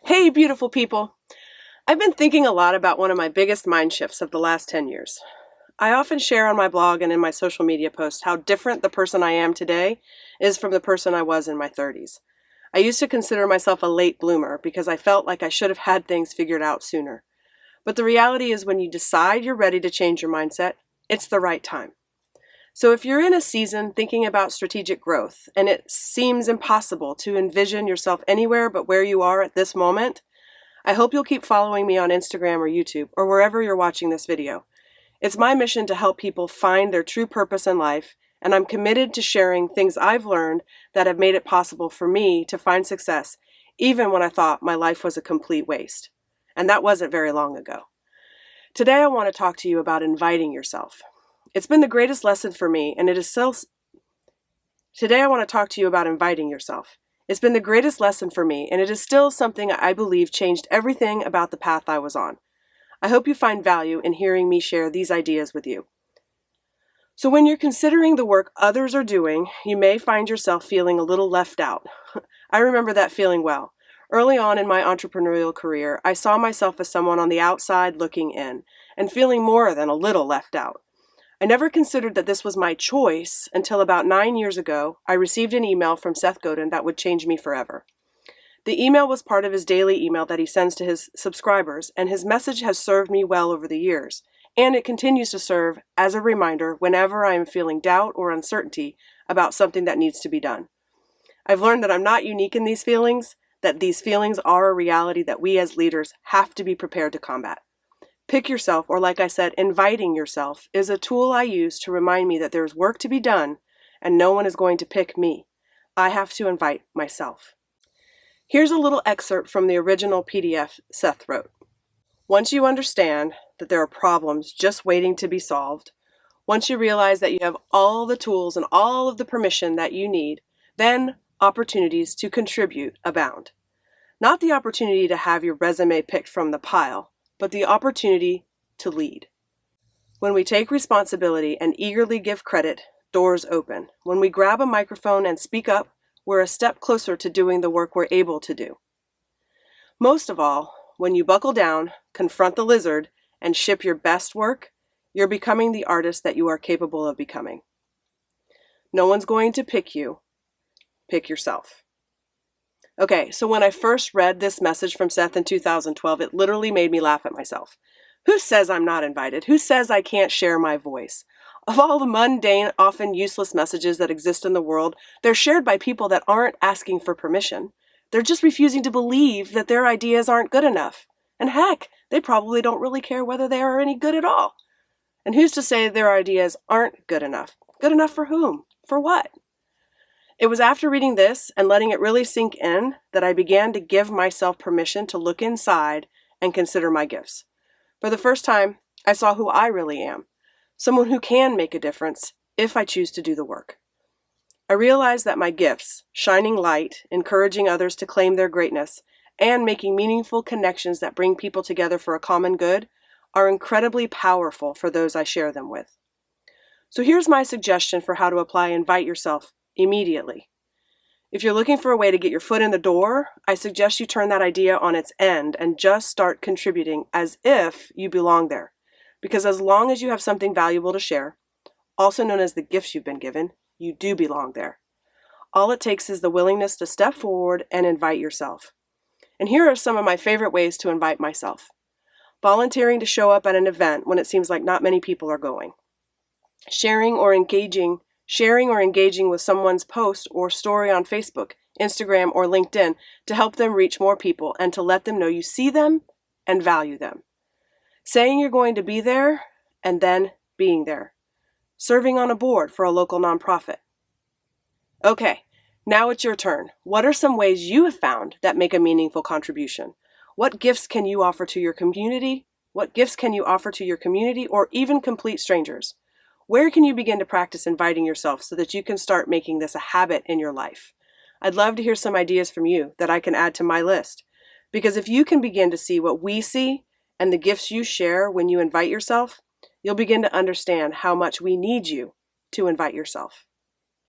Hey, beautiful people. I've been thinking a lot about one of my biggest mind shifts of the last 10 years. I often share on my blog and in my social media posts how different the person I am today is from the person I was in my 30s. I used to consider myself a late bloomer because I felt like I should have had things figured out sooner. But the reality is when you decide you're ready to change your mindset, it's the right time. So if you're in a season thinking about strategic growth and it seems impossible to envision yourself anywhere but where you are at this moment, I hope you'll keep following me on Instagram or YouTube or wherever you're watching this video. It's my mission to help people find their true purpose in life, and I'm committed to sharing things I've learned that have made it possible for me to find success even when I thought my life was a complete waste. And that wasn't very long ago. Today I want to talk to you about inviting yourself. It's been the greatest lesson for me, and it is still... Today I want to talk to you about inviting yourself. It's been the greatest lesson for me, and it is still something I believe changed everything about the path I was on. I hope you find value in hearing me share these ideas with you. So when you're considering the work others are doing, you may find yourself feeling a little left out. I remember that feeling well. Early on in my entrepreneurial career, I saw myself as someone on the outside looking in, and feeling more than a little left out. I never considered that this was my choice until about 9 years ago, I received an email from Seth Godin that would change me forever. The email was part of his daily email that he sends to his subscribers, and his message has served me well over the years, and it continues to serve as a reminder whenever I am feeling doubt or uncertainty about something that needs to be done. I've learned that I'm not unique in these feelings, that these feelings are a reality that we as leaders have to be prepared to combat. Pick yourself, or like I said, inviting yourself, is a tool I use to remind me that there's work to be done and no one is going to pick me. I have to invite myself. Here's a little excerpt from the original PDF Seth wrote. Once you understand that there are problems just waiting to be solved, once you realize that you have all the tools and all of the permission that you need, then opportunities to contribute abound. Not the opportunity to have your resume picked from the pile, but the opportunity to lead. When we take responsibility and eagerly give credit, doors open. When we grab a microphone and speak up, we're a step closer to doing the work we're able to do. Most of all, when you buckle down, confront the lizard, and ship your best work, you're becoming the artist that you are capable of becoming. No one's going to pick you. Pick yourself. Okay, so when I first read this message from Seth in 2012, it literally made me laugh at myself. Who says I'm not invited? Who says I can't share my voice? Of all the mundane, often useless messages that exist in the world, they're shared by people that aren't asking for permission. They're just refusing to believe that their ideas aren't good enough. And heck, they probably don't really care whether they are any good at all. And who's to say their ideas aren't good enough? Good enough for whom? For what? It was after reading this and letting it really sink in that I began to give myself permission to look inside and consider my gifts. For the first time, I saw who I really am, someone who can make a difference if I choose to do the work. I realized that my gifts, shining light, encouraging others to claim their greatness, and making meaningful connections that bring people together for a common good, are incredibly powerful for those I share them with. So here's my suggestion for how to apply Invite Yourself immediately. If you're looking for a way to get your foot in the door, I suggest you turn that idea on its end and just start contributing as if you belong there. Because as long as you have something valuable to share, also known as the gifts you've been given, you do belong there. All it takes is the willingness to step forward and invite yourself. And here are some of my favorite ways to invite myself. Volunteering to show up at an event when it seems like not many people are going. Sharing or engaging with someone's post or story on Facebook, Instagram, or LinkedIn to help them reach more people and to let them know you see them and value them. Saying you're going to be there and then being there. Serving on a board for a local nonprofit. Okay, now it's your turn. What are some ways you have found that make a meaningful contribution? What gifts can you offer to your community? What gifts can you offer to your community or even complete strangers? Where can you begin to practice inviting yourself so that you can start making this a habit in your life? I'd love to hear some ideas from you that I can add to my list. Because if you can begin to see what we see and the gifts you share when you invite yourself, you'll begin to understand how much we need you to invite yourself.